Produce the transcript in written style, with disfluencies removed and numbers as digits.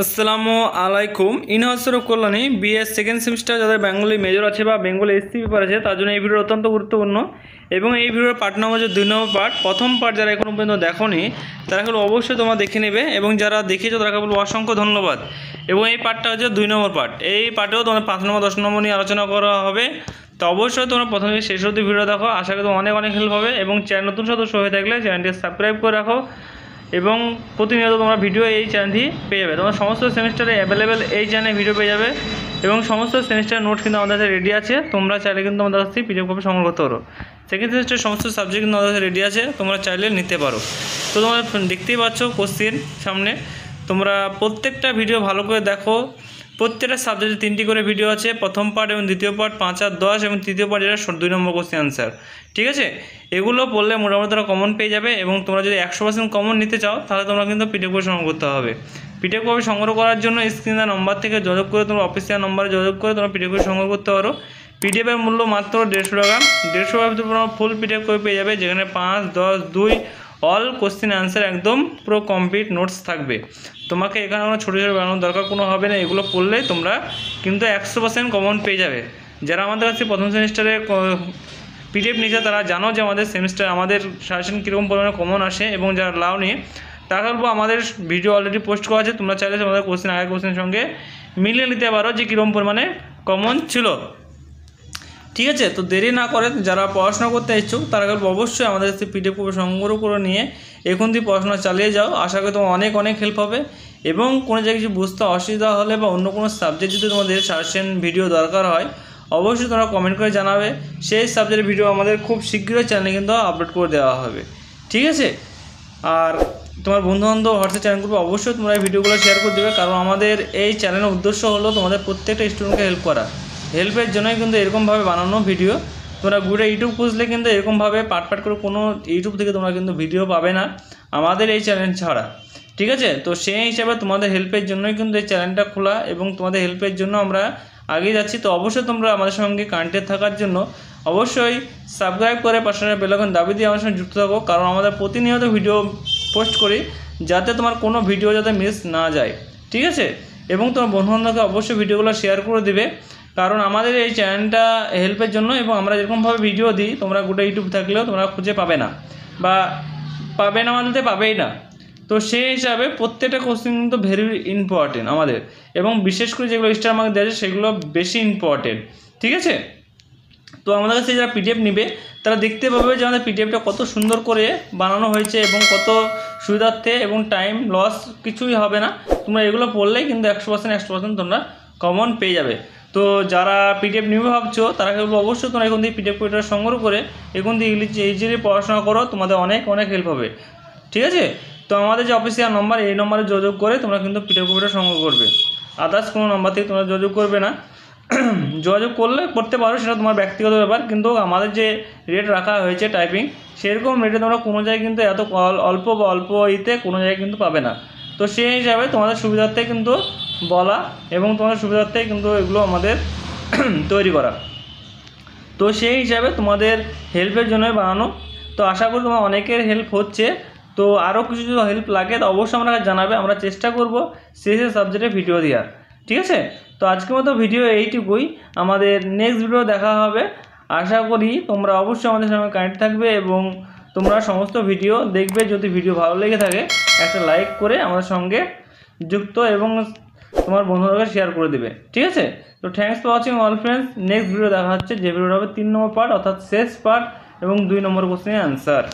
আসসালামু আলাইকুম। ইনহাউসের Kalyani BS second semester যাদের বেঙ্গলি মেজর আছে বা বেঙ্গলি এসসি পেপার আছে তার জন্য এই ভিডিও অত্যন্ত গুরুত্বপূর্ণ। এবং এই ভিডিওর পার্ট নম্বর যে 2 নম্বর পার্ট, প্রথম পার্ট যারা এখনও পর্যন্ত দেখোনি তারা কেবল অবশ্যই তোমরা দেখে নেবে, এবং যারা দেখেছো তারা কেবল অসংখ্য ধন্যবাদ। এবং এই পার্টটা হচ্ছে 2 নম্বর পার্ট। এই পার্টেও তোমাদের 5 নম্বর 10 নম্বর নিয়ে আলোচনা করা হবে। তো অবশ্যই তোমরা প্রথমে শেষ অবধি ভিডিও দেখো, আশা করি অনেক অনেক হেল্প হবে। এবং চ্যানেল নতুন সদস্য হয়ে থাকলে চ্যানেলটি সাবস্ক্রাইব করে রাখো, এবং প্রতিনিয়ত তোমরা ভিডিও এই চ্যানেলটি পেয়ে যাবে। তোমরা সমস্ত সেমিস্টারে অ্যাভেলেবেল এই চ্যানেলে ভিডিও পেয়ে যাবে, এবং সমস্ত সেমিস্টার নোট কিন্তু আমাদের কাছে রেডি আছে। তোমরা চাইলে কিন্তু আমাদের কাছ থেকে পিডিএফ কপি সংগ্রহ করতে পারো। সেকেন্ড সেমিস্টারের সমস্ত সাবজেক্ট কিন্তু আমাদের কাছে রেডি আছে, তোমরা চাইলে নিতে পারো। তো তোমরা দেখতেই পাচ্ছ কোশ্চেন সামনে, তোমরা প্রত্যেকটা ভিডিও ভালো করে দেখো। প্রত্যেকটা সাবজেক্টে 3টি করে ভিডিও আছে, প্রথম পার্ট এবং দ্বিতীয় পার্ট 5 আর 10, এবং তৃতীয় পার্ট যেটা 2 নম্বর কোশ্চেন আনসার। ঠিক আছে, এগুলো পড়লে মোটামুটি তোমরা কমন পেয়ে যাবে। এবং তোমরা যদি 100% কমন নিতে চাও তাহলে তোমরা কিন্তু পিডিএফ কপি সংগ্রহ করতে হবে। পিডিএফ কপি সংগ্রহ করার জন্য স্ক্রিনের নম্বর থেকে যোগাযোগ করে, তোমরা অফিসিয়াল নম্বরে যোগাযোগ করে তোমরা পিডিএফ কপি সংগ্রহ করতে পারো। পিডিএফের মূল্য মাত্র 150 টাকা। 150 টাকার ভিতরে তোমরা ফুল পিডিএফ কপি পেয়ে যাবে, যেখানে 5, 10, 2 অল কোশ্চেন অ্যান্সার একদম পুরো কমপ্লিট নোটস থাকবে। তোমাকে এখানে কোনো ছোটো ছোটো বানানোর দরকার কোনো হবে না। এগুলো পড়লেই তোমরা কিন্তু 100% কমন পেয়ে যাবে। যারা আমাদের কাছে প্রথম সেমিস্টারে পিডিএফ নিয়েছে তারা জানো যে আমাদের সেমিস্টার আমাদের সাজেশন কীরকম পরিমাণে কমন আসে, এবং যারা লাওনি তারা বলবো আমাদের ভিডিও অলরেডি পোস্ট করা আছে, তোমরা চাইলে তোমাদের কোশ্চেন আগের কোশ্চেনের সঙ্গে মিলিয়ে নিতে পারো যে কীরকম পরিমাণে কমন ছিল। ঠিক আছে, তো দেরি না করে যারা পড়াশোনা করতে ইচ্ছুক তারা অবশ্যই আমাদের কাছে পিডিএফ কপি সংগ্রহ করে নিয়ে এখন দিয়ে পড়াশোনা চালিয়ে যাও। আশা করি তোমার অনেক অনেক হেল্প হবে। এবং কোনো জায়গায় কিছু বুঝতে অসুবিধা হলে বা অন্য কোনো সাবজেক্ট যদি তোমাদের সাজেশন ভিডিও দরকার হয় অবশ্যই তোমরা কমেন্ট করে জানাবে। সেই সাবজেক্টের ভিডিও আমাদের খুব শীঘ্রই চ্যানেলে কিন্তু আপলোড করে দেওয়া হবে। ঠিক আছে, আর তোমার বন্ধুবান্ধব হোয়াটসঅ্যাপ চ্যানেল গ্রুপে অবশ্যই তোমরা এই ভিডিওগুলো শেয়ার করে দেবে, কারণ আমাদের এই চ্যানেলের উদ্দেশ্য হলো তোমাদের প্রত্যেকটা স্টুডেন্টকে হেল্প করা। হেল্পের জন্যই কিন্তু এরকমভাবে বানানো ভিডিও। তোমরা গুগলে ইউটিউব খুঁজলে কিন্তু এরকমভাবে পাট করে কোনো ইউটিউব থেকে তোমরা কিন্তু ভিডিও পাবে না আমাদের এই চ্যানেল ছাড়া। ঠিক আছে, তো সেই হিসাবে তোমাদের হেল্পের জন্যই কিন্তু এই চ্যানেলটা খোলা, এবং তোমাদের হেল্পের জন্য আমরা আগিয়ে যাচ্ছি। তো অবশ্যই তোমরা আমাদের সঙ্গে কানেক্টেড থাকার জন্য অবশ্যই সাবস্ক্রাইব করে পাশে বেল আইকন দাবি দিয়ে আমাদের সঙ্গে যুক্ত থাকো, কারণ আমাদের প্রতিনিয়ত ভিডিও পোস্ট করি যাতে তোমার কোনো ভিডিও যাতে মিস না যায়। ঠিক আছে, এবং তোমার বন্ধুবান্ধবকে অবশ্যই ভিডিওগুলো শেয়ার করে দিবে, কারণ আমাদের এই চ্যানেলটা হেল্পের জন্য। এবং আমরা যেরকমভাবে ভিডিও দিই তোমরা গোটা ইউটিউব থাকলেও তোমরা খুঁজে পাবে না, বা পাবে না বলতে পাবেই না। তো সেই হিসাবে প্রত্যেকটা কোশ্চেন কিন্তু ভেরি ইম্পর্টেন্ট আমাদের, এবং বিশেষ করে যেগুলো স্টার মার্ক দেওয়া আছে সেগুলো বেশি ইম্পর্টেন্ট। ঠিক আছে, তো আমাদের কাছে যারা পিডিএফ নেবে তারা দেখতে পাবে যে আমাদের পিডিএফটা কত সুন্দর করে বানানো হয়েছে, এবং কত সুবিধার্থে, এবং টাইম লস কিছুই হবে না। তোমরা এগুলো পড়লেই কিন্তু 100% তোমরা কমন পেয়ে যাবে। তো যারা পিডিএফ নিবে ভাবছো তারা বলবো অবশ্যই তোমরা এখন দিয়ে পিডিএফ কপিটা সংগ্রহ করে এখন দিয়ে ইজিলি পড়াশোনা করো, তোমাদের অনেক অনেক হেল্প হবে। ঠিক আছে, তো আমাদের যে অফিসিয়াল নম্বর এই নম্বরে যোগাযোগ করে তোমরা কিন্তু পিডিএফ কপিটা সংগ্রহ করবে। আদার্স কোনো নম্বর থেকে তোমরা যোগাযোগ করবে না। যোগাযোগ করতে পারো, সেটা তোমার ব্যক্তিগত ব্যাপার, কিন্তু আমাদের যে রেট রাখা হয়েছে টাইপিং সেরকম রেটে তোমরা কোনো জায়গায় কিন্তু এত অল্প কোনো জায়গায় কিন্তু পাবে না। তো সেই হিসাবে তোমাদের সুবিধার্থে কিন্তু বলা, এবং তোমাদের সুবিধার্থে কিন্তু এগুলো আমাদের তৈরি করা। তো সেই হিসাবে তোমাদের হেল্পের জন্যই বানানো। তো আশা করি তোমার অনেকের হেল্প হচ্ছে। তো আরও কিছু যদি হেল্প লাগে তো অবশ্যই আমরা জানাবে, আমরা চেষ্টা করব সেই সাবজেক্টে ভিডিও দেওয়ার। ঠিক আছে, তো আজকের মতো ভিডিও এইটুকুই, আমাদের নেক্সট ভিডিও দেখা হবে। আশা করি তোমরা অবশ্যই আমাদের সঙ্গে কানেক্ট থাকবে, এবং তোমরা সমস্ত ভিডিও দেখবে। যদি ভিডিও ভালো লেগে থাকে একটা লাইক করে আমাদের সঙ্গে যুক্ত, এবং তোমার বন্ধুদেরকে শেয়ার করে দেবে। ঠিক আছে, তো thanks for watching all friends. Next video দেখা হচ্ছে, যে ভিডিওটা হবে 3 নম্বর পার্ট, অর্থাৎ শেষ পার্ট, এবং 2 নম্বর কোশ্চেনের অ্যান্সার।